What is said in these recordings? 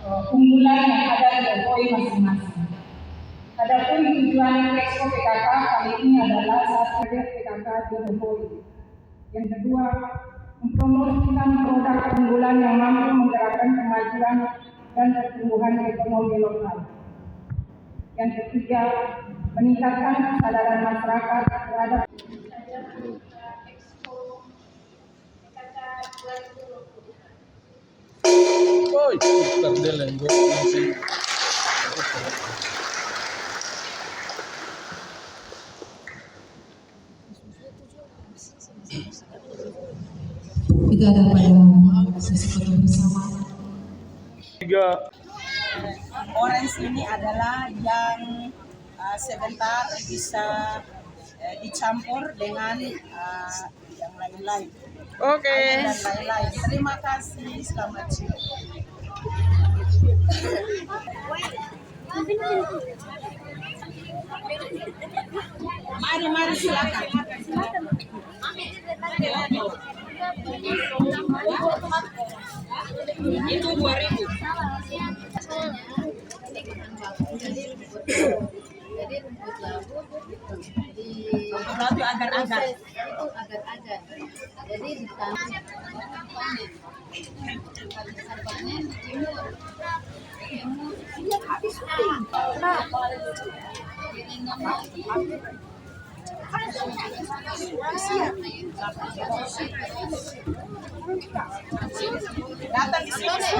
unggulan yang ada di Lopoi masing-masing. Adapun tujuan Expo PKK kali ini adalah satu PKK di Lopoi. Yang kedua, mempromosikan produk unggulan yang mampu menggerakkan kemajuan dan pertumbuhan ekonomi lokal. Yang ketiga, meningkatkan kesadaran masyarakat terhadap Kita ada pada sesi foto bersama. Orange ini adalah yang sebentar bisa dicampur dengan yang lain-lain. Oke. Dan lain-lain. Terima kasih, selamat siang. Mari silakan. Itu 2.000. Jadi rumput labu Lalu agar-agar. itu agar-agar. Jadi ditanam panen. Panen dijemur. Iya habis Datang di sini.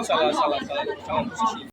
Salah posisi.